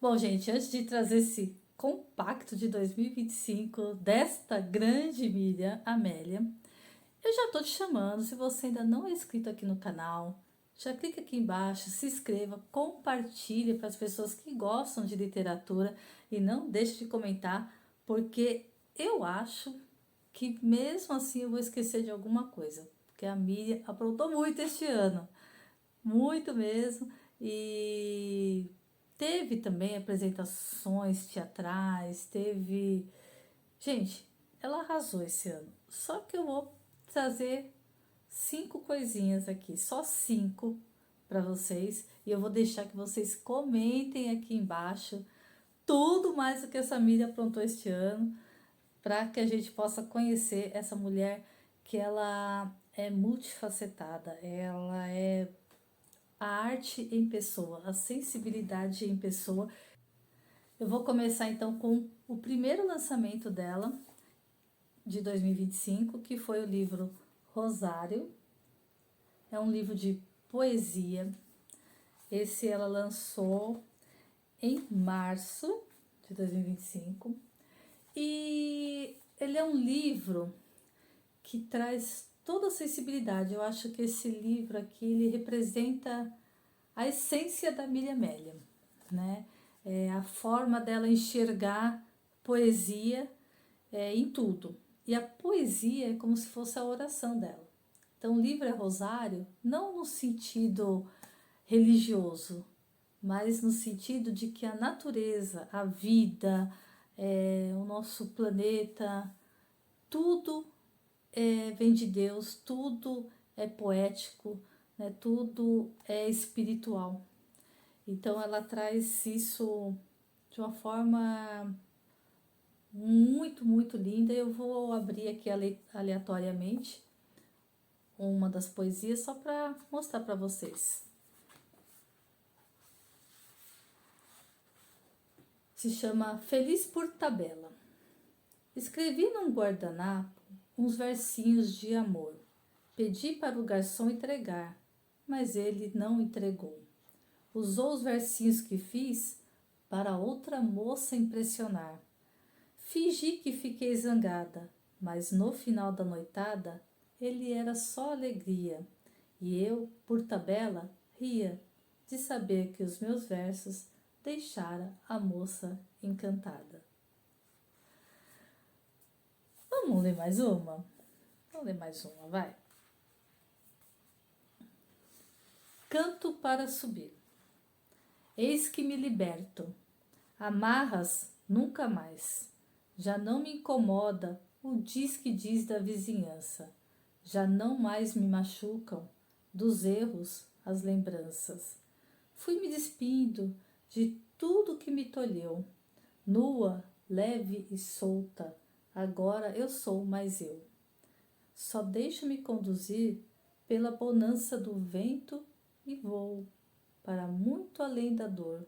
Bom, gente, antes de trazer esse compacto de 2025 desta grande Miriam Amélia, eu já tô te chamando. Se você ainda não é inscrito aqui no canal, já clica aqui embaixo, se inscreva, compartilhe para as pessoas que gostam de literatura e não deixe de comentar, porque eu acho que mesmo assim eu vou esquecer de alguma coisa, porque a Miriam aprontou muito este ano, muito mesmo, e teve também apresentações teatrais, teve. Gente, ela arrasou esse ano. Só que eu vou trazer 5 coisinhas aqui, só 5 para vocês, e eu vou deixar que vocês comentem aqui embaixo tudo mais do que essa Miriam aprontou este ano, para que a gente possa conhecer essa mulher que ela é multifacetada, ela é a arte em pessoa, a sensibilidade em pessoa. Eu vou começar então com o primeiro lançamento dela de 2025, que foi o livro Rosário. É um livro de poesia. Esse ela lançou em março de 2025. E ele é um livro que traz toda a sensibilidade. Eu acho que esse livro aqui, ele representa a essência da Miriam Amélia, né? É a forma dela enxergar poesia em tudo. E a poesia é como se fosse a oração dela. Então, o livro é rosário, não no sentido religioso, mas no sentido de que a natureza, a vida, o nosso planeta, tudo vem de Deus, tudo é poético, né? Tudo é espiritual. Então ela traz isso de uma forma muito, muito linda. Eu vou abrir aqui aleatoriamente uma das poesias só para mostrar para vocês. Se chama Feliz por Tabela. Escrevi num guardanapo uns versinhos de amor. Pedi para o garçom entregar, mas ele não entregou. Usou os versinhos que fiz para outra moça impressionar. Fingi que fiquei zangada, mas no final da noitada ele era só alegria, e eu, por tabela, ria de saber que os meus versos deixara a moça encantada. Vamos ler mais uma? Vamos ler mais uma, vai. Canto para subir. Eis que me liberto. Amarras nunca mais. Já não me incomoda o diz que diz da vizinhança. Já não mais me machucam dos erros as lembranças. Fui me despindo de tudo que me tolheu. Nua, leve e solta, agora eu sou mais eu. Só deixo-me conduzir pela bonança do vento e vou para muito além da dor,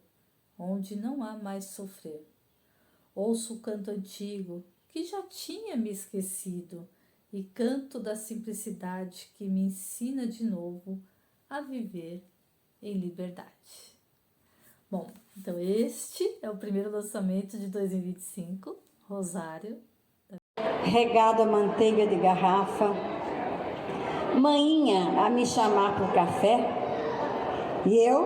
onde não há mais sofrer. Ouço o canto antigo que já tinha me esquecido e canto da simplicidade que me ensina de novo a viver em liberdade. Bom, então este é o primeiro lançamento de 2025, Rosário. Regado a manteiga de garrafa, mainha a me chamar para o café e eu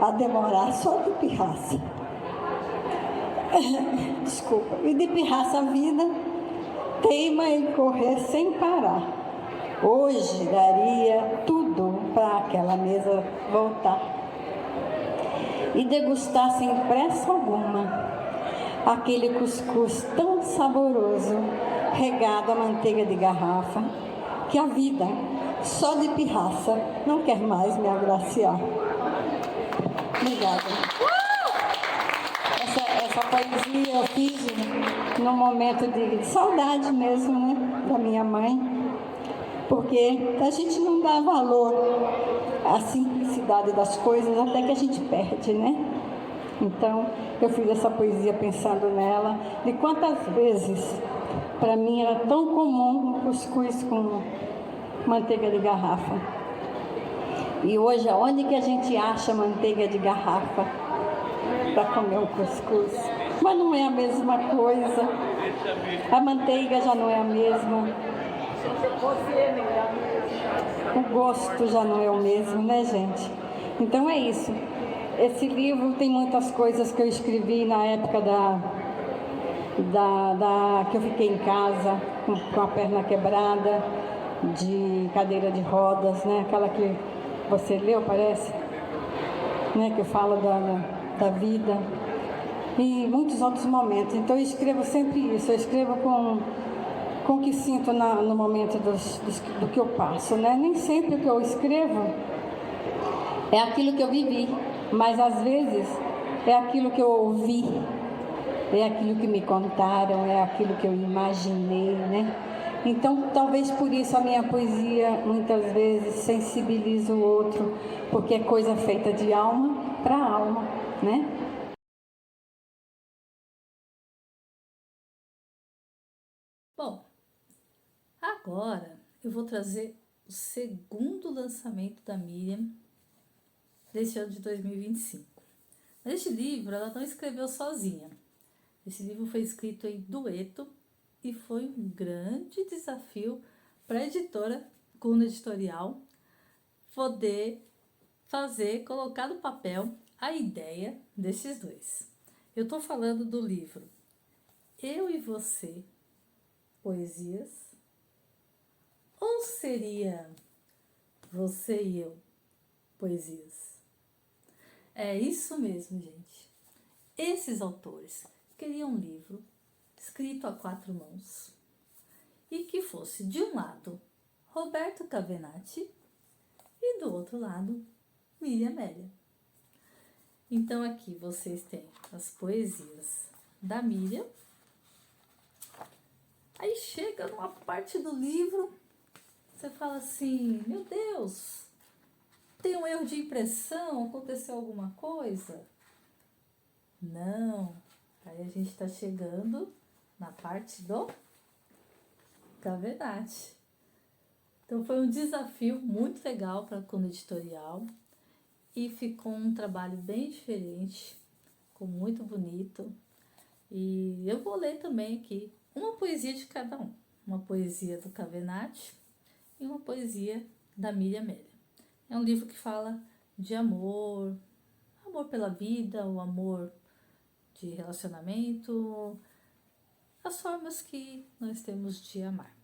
a demorar só de pirraça. Desculpa, e de pirraça a vida teima em correr sem parar. Hoje daria tudo para aquela mesa voltar e degustar sem pressa alguma aquele cuscuz tão saboroso, regado a manteiga de garrafa, que a vida, só de pirraça, não quer mais me agraciar. Obrigada. Essa poesia eu fiz num momento de saudade mesmo, né, da minha mãe, porque a gente não dá valor à simplicidade das coisas até que a gente perde, né? Então, eu fiz essa poesia pensando nela, de quantas vezes, para mim, era tão comum um cuscuz com manteiga de garrafa. E hoje, onde que a gente acha manteiga de garrafa? para comer um cuscuz. Mas não é a mesma coisa. A manteiga já não é a mesma. O gosto já não é o mesmo, né, gente? Então é isso. Esse livro tem muitas coisas que eu escrevi na época que eu fiquei em casa, com a perna quebrada, de cadeira de rodas, né? Aquela que você leu, parece, né? Que fala da vida. E muitos outros momentos. Então eu escrevo sempre isso. Eu escrevo com o que sinto no momento do que eu passo, né? Nem sempre o que eu escrevo é aquilo que eu vivi, mas às vezes é aquilo que eu ouvi, é aquilo que me contaram, é aquilo que eu imaginei, né? Então, talvez por isso a minha poesia muitas vezes sensibiliza o outro, porque é coisa feita de alma para alma, né? Bom, agora eu vou trazer o segundo lançamento da Miriam deste ano de 2025. Mas este livro ela não escreveu sozinha. Esse livro foi escrito em dueto e foi um grande desafio para a editora Cuna Editorial poder colocar no papel a ideia desses dois. Eu estou falando do livro Eu e Você, Poesias, ou seria Você e Eu, Poesias? É isso mesmo, gente. Esses autores queriam um livro escrito a quatro mãos e que fosse, de um lado, Roberto Cavenati e do outro lado, Miriam Amélia. Então aqui vocês têm as poesias da Miriam. Aí chega numa parte do livro, você fala assim, meu Deus, tem um erro de impressão, aconteceu alguma coisa? Não, aí a gente está chegando na parte do Cavenati. Então foi um desafio muito legal para a Cuna Editorial e ficou um trabalho bem diferente, ficou muito bonito. E eu vou ler também aqui uma poesia de cada um. Uma poesia do Cavenati e uma poesia da Miriam Amélia. É um livro que fala de amor, amor pela vida, o amor de relacionamento, as formas que nós temos de amar.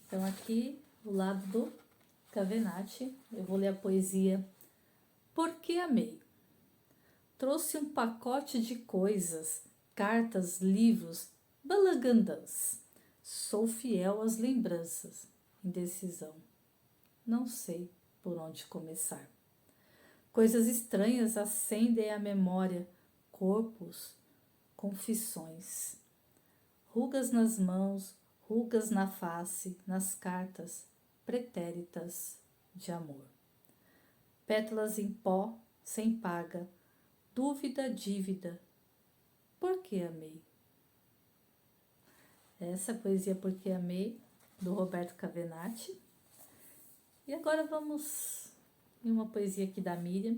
Então aqui, do lado do Cavenati, eu vou ler a poesia Por que Amei? Trouxe um pacote de coisas, cartas, livros, balagandãs. Sou fiel às lembranças, indecisão. Não sei por onde começar. Coisas estranhas acendem a memória, corpos, confissões. Rugas nas mãos, rugas na face, nas cartas, pretéritas de amor. Pétalas em pó, sem paga, dúvida, dívida. Por que amei? Essa é a poesia Por que Amei, do Roberto Cavenati. E agora vamos em uma poesia aqui da Miriam,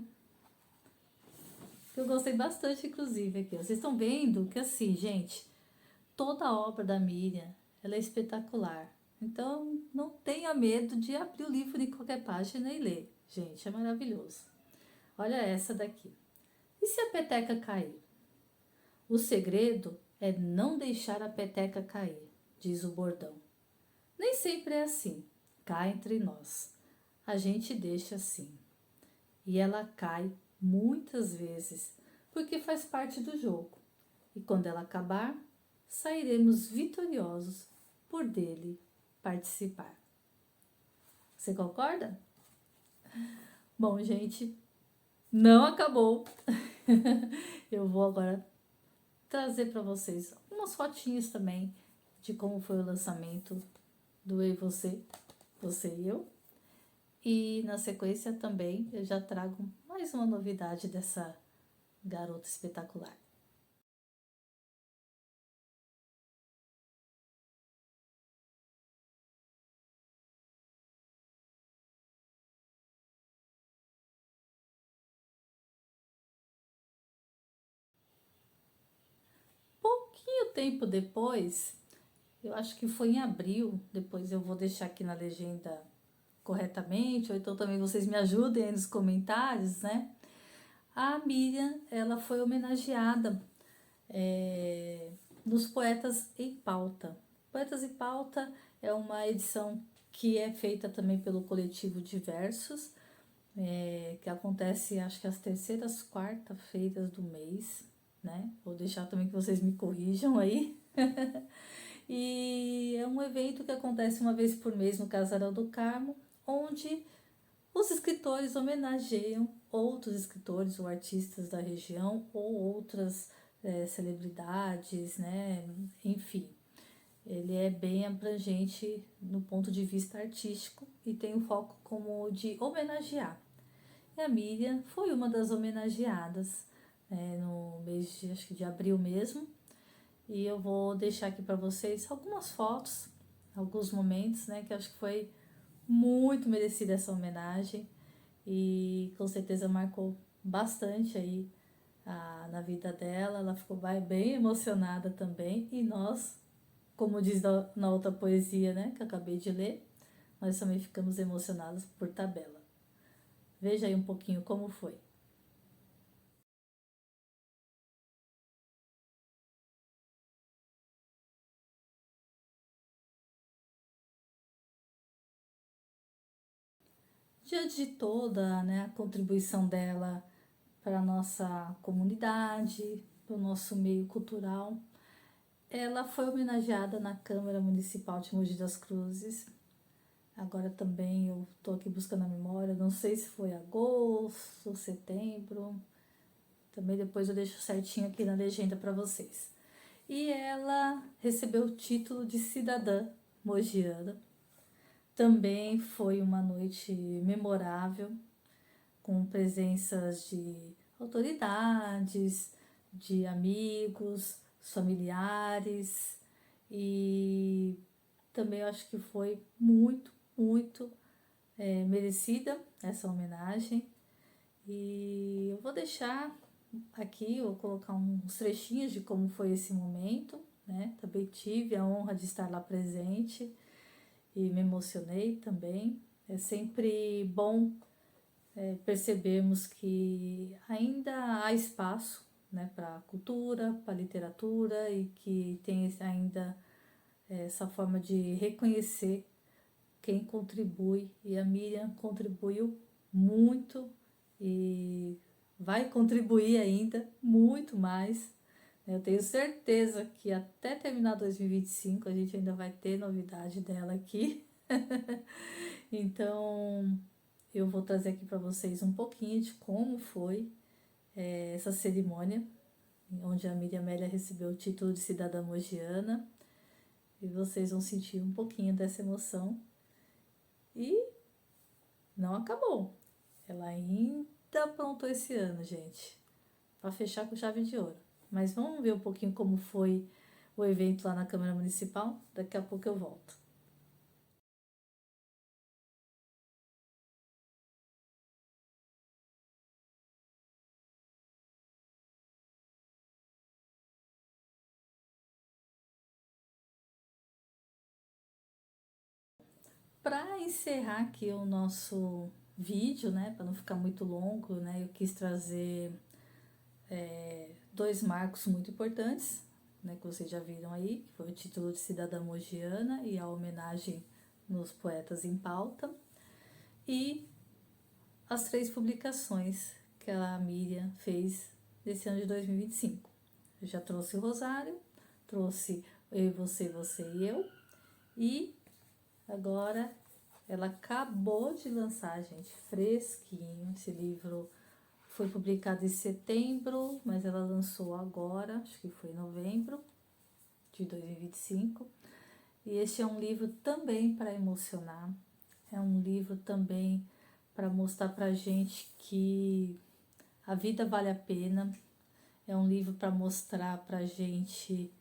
que eu gostei bastante, inclusive, aqui. Vocês estão vendo que, assim, gente, toda a obra da Miriam, ela é espetacular. Então, não tenha medo de abrir o livro em qualquer página e ler. Gente, é maravilhoso. Olha essa daqui. E se a peteca cair? O segredo é não deixar a peteca cair, diz o bordão. Nem sempre é assim, cá entre nós. A gente deixa assim. E ela cai muitas vezes, porque faz parte do jogo. E quando ela acabar, sairemos vitoriosos por dele participar. Você concorda? Bom, gente, não acabou. Eu vou agora trazer para vocês umas fotinhas também de como foi o lançamento do Eu e Você, Você e Eu. E na sequência também eu já trago mais uma novidade dessa garota espetacular. tempo depois, eu acho que foi em abril, depois eu vou deixar aqui na legenda corretamente, ou então também vocês me ajudem aí nos comentários, né? A Miriam, ela foi homenageada nos Poetas em Pauta. Poetas em Pauta é uma edição que é feita também pelo coletivo Diversos, que acontece acho que às terceiras, quarta-feiras do mês, né? Vou deixar também que vocês me corrijam aí. E é um evento que acontece uma vez por mês no Casarão do Carmo, onde os escritores homenageiam outros escritores ou artistas da região ou outras celebridades, né? Enfim, ele é bem abrangente no ponto de vista artístico e tem o foco como de homenagear. E a Miriam foi uma das homenageadas no mês de, acho que de abril mesmo. E eu vou deixar aqui para vocês algumas fotos, alguns momentos, né, que acho que foi muito merecida essa homenagem e com certeza marcou bastante aí na vida dela. Ela ficou bem emocionada também e nós, como diz na outra poesia, né, que eu acabei de ler, nós também ficamos emocionados por tabela. Veja aí um pouquinho como foi. Diante de toda, né, a contribuição dela para a nossa comunidade, para o nosso meio cultural, ela foi homenageada na Câmara Municipal de Mogi das Cruzes. Agora também eu estou aqui buscando a memória, não sei se foi agosto, setembro. Também depois eu deixo certinho aqui na legenda para vocês. E ela recebeu o título de cidadã mogiana. Também foi uma noite memorável, com presenças de autoridades, de amigos, familiares, e também eu acho que foi muito merecida essa homenagem. E eu vou deixar aqui, eu vou colocar uns trechinhos de como foi esse momento, né? Também tive a honra de estar lá presente e me emocionei também. É sempre bom percebemos que ainda há espaço, né, para a cultura, para a literatura e que tem ainda essa forma de reconhecer quem contribui. E a Miriam contribuiu muito e vai contribuir ainda muito mais. Eu tenho certeza que até terminar 2025 a gente ainda vai ter novidade dela aqui. Então, eu vou trazer aqui para vocês um pouquinho de como foi essa cerimônia, onde a Miriam Amélia recebeu o título de cidadã mogiana, e vocês vão sentir um pouquinho dessa emoção. E não acabou, ela ainda aprontou esse ano, gente, para fechar com chave de ouro. Mas vamos ver um pouquinho como foi o evento lá na Câmara Municipal, daqui a pouco eu volto. Para encerrar aqui o nosso vídeo, né, para não ficar muito longo, né, eu quis trazer dois marcos muito importantes, né, que vocês já viram aí, que foi o título de cidadã mogiana e a homenagem nos Poetas em Pauta, e as 3 publicações que a Miriam fez nesse ano de 2025. Eu já trouxe o Rosário, trouxe Eu e Você, Você e Eu, e agora ela acabou de lançar, gente, fresquinho. Esse livro foi publicado em setembro, mas ela lançou agora, acho que foi em novembro de 2025. E este é um livro também para emocionar, é um livro também para mostrar para gente que a vida vale a pena, é um livro para mostrar para gente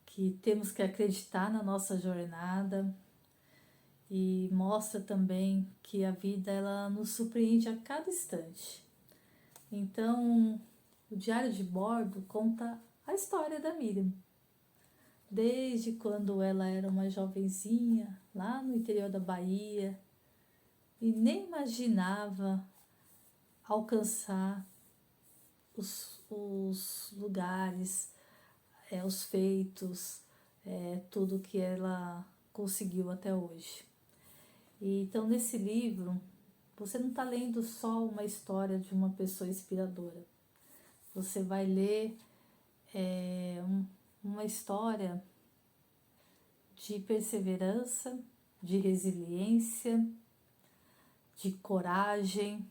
que temos que acreditar na nossa jornada, e mostra também que a vida ela nos surpreende a cada instante. Então, o Diário de Bordo conta a história da Miriam. desde quando ela era uma jovenzinha, lá no interior da Bahia, e nem imaginava alcançar os lugares, os feitos, tudo que ela conseguiu até hoje. E, então, nesse livro, você não está lendo só uma história de uma pessoa inspiradora. Você vai ler uma história de perseverança, de resiliência, de coragem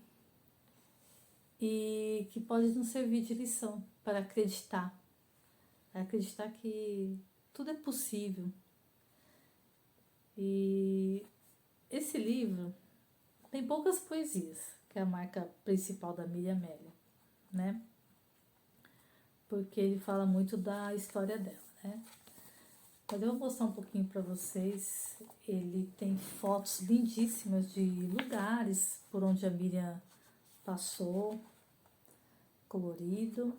e que pode nos servir de lição para acreditar que tudo é possível. E esse livro tem poucas poesias, que é a marca principal da Miriam Amélia, né? Porque ele fala muito da história dela, né? Mas eu vou mostrar um pouquinho para vocês. Ele tem fotos lindíssimas de lugares por onde a Miriam passou, colorido.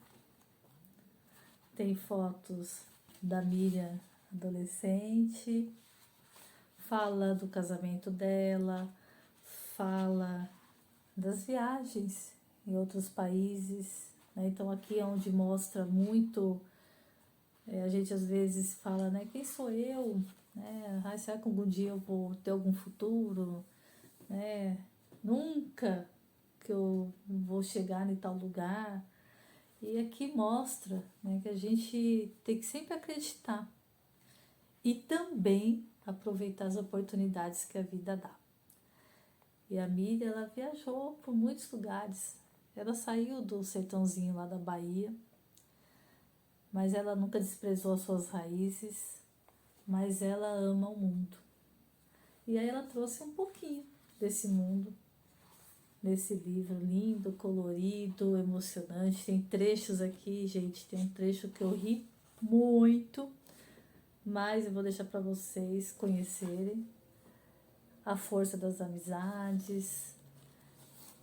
Tem fotos da Miriam adolescente, fala do casamento dela, fala das viagens em outros países, né? Então aqui é onde mostra muito, a gente às vezes fala, né, quem sou eu, né? Ai, será que algum dia eu vou ter algum futuro, né? Nunca que eu vou chegar em tal lugar. E aqui mostra, né, que a gente tem que sempre acreditar e também aproveitar as oportunidades que a vida dá. E a Miriam, ela viajou por muitos lugares. Ela saiu do sertãozinho lá da Bahia, mas ela nunca desprezou as suas raízes, mas ela ama o mundo. E aí ela trouxe um pouquinho desse mundo nesse livro lindo, colorido, emocionante. Tem trechos aqui, gente, tem um trecho que eu ri muito, mas eu vou deixar para vocês conhecerem a força das amizades.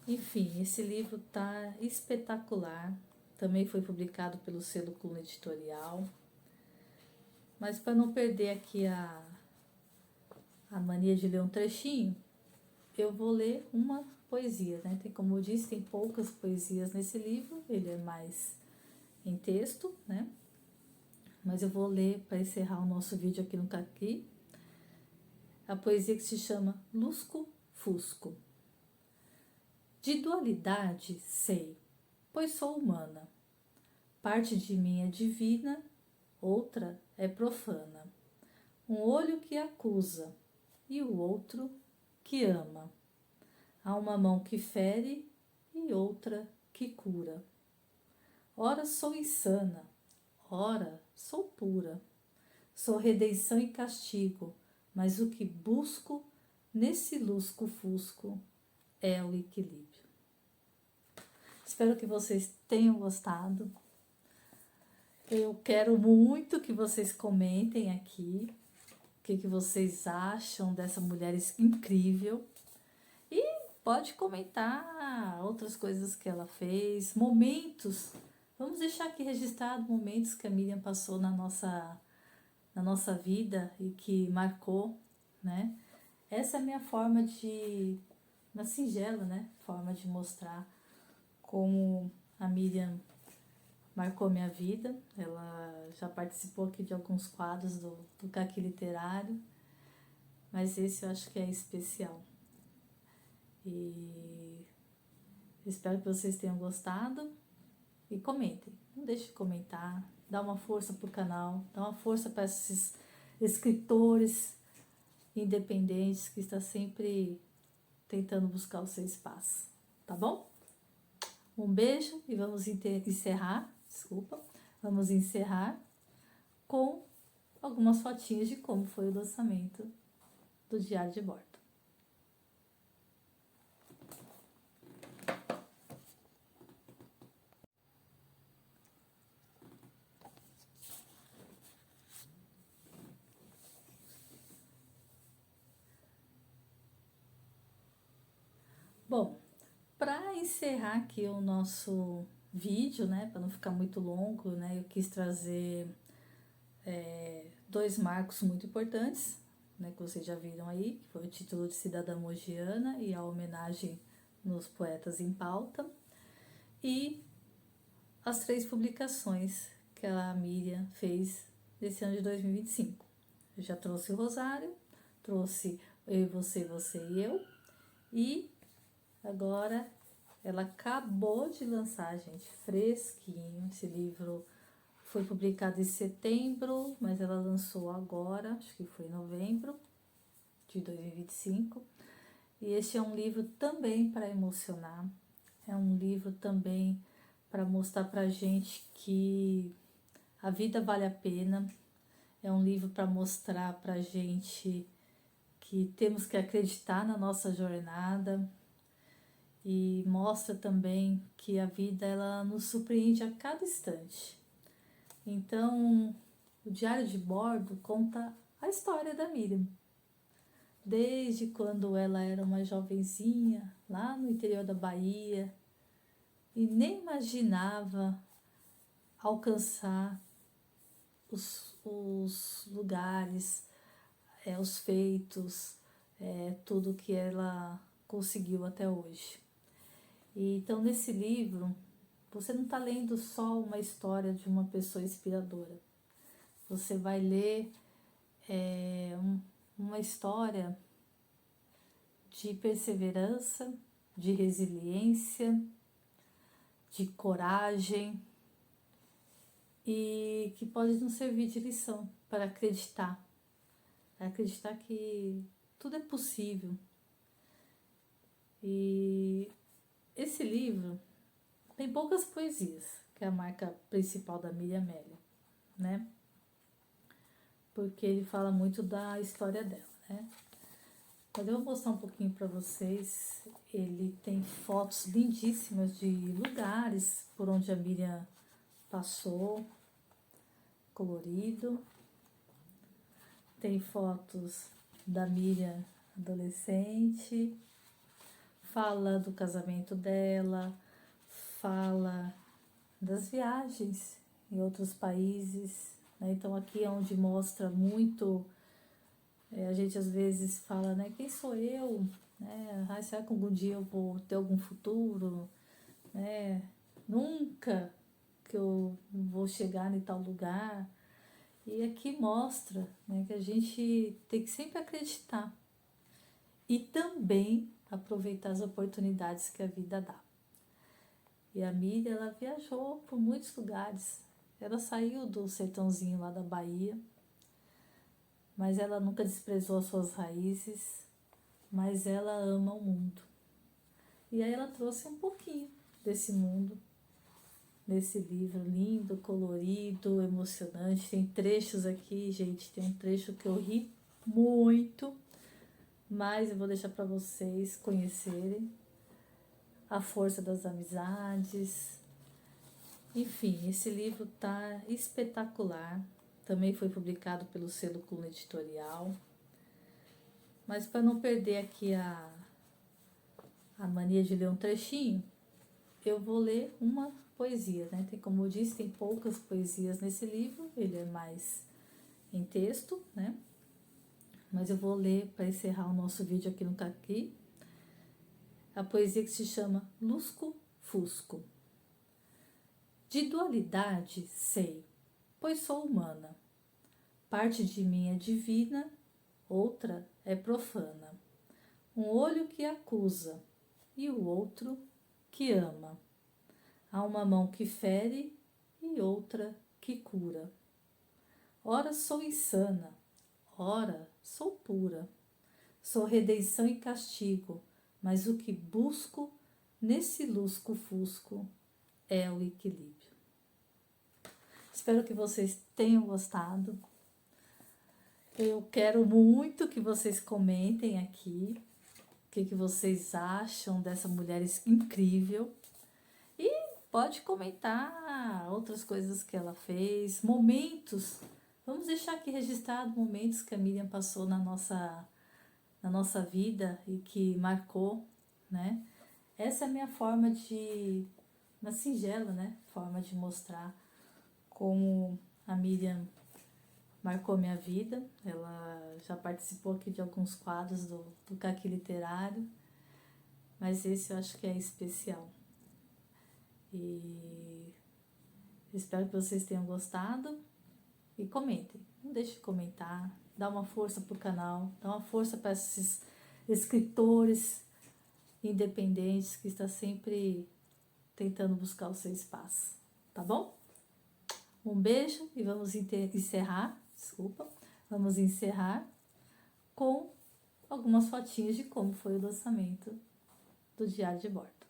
Enfim, esse livro tá espetacular. Também foi publicado pelo selo Clube Editorial. Mas para não perder aqui a mania de ler um trechinho, eu vou ler uma poesia, né? Tem, como eu disse, tem poucas poesias nesse livro, ele é mais em texto, né? Mas eu vou ler para encerrar o nosso vídeo aqui no Caqui, a poesia que se chama Lusco Fusco. De dualidade sei, pois sou humana. Parte de mim é divina, outra é profana. Um olho que acusa e o outro que ama. Há uma mão que fere e outra que cura. Ora sou insana, ora sou pura. Sou redenção e castigo, mas o que busco nesse lusco-fusco é o equilíbrio. Espero que vocês tenham gostado. Eu quero muito que vocês comentem aqui o que vocês acham dessa mulher incrível. E pode comentar outras coisas que ela fez, momentos. Vamos deixar aqui registrado momentos que a Miriam passou na nossa vida e que marcou, né? Essa é a minha forma uma singela, né? Forma de mostrar como a Miriam marcou minha vida. Ela já participou aqui de alguns quadros do Caqui Literário, mas esse eu acho que é especial. E espero que vocês tenham gostado e comentem. Não deixe de comentar, dá uma força pro canal, dá uma força para esses escritores independentes que está sempre tentando buscar o seu espaço, tá bom? Um beijo e vamos encerrar com algumas fotinhas de como foi o lançamento do Diário de Bordo. Bom, para encerrar aqui o nosso vídeo, né, para não ficar muito longo, né, eu quis trazer dois marcos muito importantes, né, que vocês já viram aí, que foi o título de Cidadã Mogiana e a homenagem nos Poetas em Pauta, e as 3 publicações que a Miriam fez nesse ano de 2025. Eu já trouxe o Rosário, trouxe Eu e Você, Você e Eu, e agora ela acabou de lançar, gente, fresquinho. Esse livro foi publicado em setembro, mas ela lançou agora, acho que foi em novembro de 2025. E este é um livro também para emocionar, é um livro também para mostrar para gente que a vida vale a pena, é um livro para mostrar para gente que temos que acreditar na nossa jornada, e mostra também que a vida ela nos surpreende a cada instante. Então, o Diário de Bordo conta a história da Miriam, desde quando ela era uma jovenzinha lá no interior da Bahia e nem imaginava alcançar os lugares, os feitos, tudo que ela conseguiu até hoje. E, então, nesse livro, você não está lendo só uma história de uma pessoa inspiradora. Você vai ler uma história de perseverança, de resiliência, de coragem, e que pode nos servir de lição para acreditar que tudo é possível. E esse livro tem poucas poesias, que é a marca principal da Miriam Amélia, né? Porque ele fala muito da história dela, né? Mas eu vou mostrar um pouquinho para vocês. Ele tem fotos lindíssimas de lugares por onde a Miriam passou, colorido. Tem fotos da Miriam adolescente, fala do casamento dela, fala das viagens em outros países, né? Então aqui é onde mostra muito, a gente às vezes fala, né, quem sou eu, né? Será que algum dia eu vou ter algum futuro, né? Nunca que eu vou chegar em tal lugar. E aqui mostra, né, que a gente tem que sempre acreditar e também aproveitar as oportunidades que a vida dá. E a Miriam, ela viajou por muitos lugares. Ela saiu do sertãozinho lá da Bahia, mas ela nunca desprezou as suas raízes, mas ela ama o mundo. E aí ela trouxe um pouquinho desse mundo nesse livro lindo, colorido, emocionante. Tem trechos aqui, gente, tem um trecho que eu ri muito, mas eu vou deixar para vocês conhecerem a força das amizades. Enfim, esse livro tá espetacular. Também foi publicado pelo selo Clube Editorial. Mas para não perder aqui a mania de ler um trechinho, eu vou ler uma poesia, né? Tem, como eu disse, tem poucas poesias nesse livro, ele é mais em texto, né? Mas eu vou ler para encerrar o nosso vídeo aqui no Caqui, a poesia que se chama Lusco Fusco. De dualidade sei, pois sou humana. Parte de mim é divina, outra é profana. Um olho que acusa e o outro que ama. Há uma mão que fere e outra que cura. Ora sou insana, ora sou pura. Sou redenção e castigo, mas o que busco nesse lusco-fusco é o equilíbrio. Espero que vocês tenham gostado. Eu quero muito que vocês comentem aqui o que vocês acham dessa mulher incrível. E pode comentar outras coisas que ela fez, momentos. Vamos deixar aqui registrado momentos que a Miriam passou na nossa vida e que marcou, né? Essa é a minha forma uma singela, né? Forma de mostrar como a Miriam marcou minha vida. Ela já participou aqui de alguns quadros do Caqui Literário, mas esse eu acho que é especial. E espero que vocês tenham gostado e comentem. Não deixe de comentar, dá uma força pro canal, dá uma força para esses escritores independentes que está sempre tentando buscar o seu espaço, tá bom? Um beijo e vamos encerrar com algumas fotinhas de como foi o lançamento do Diário de Bordo.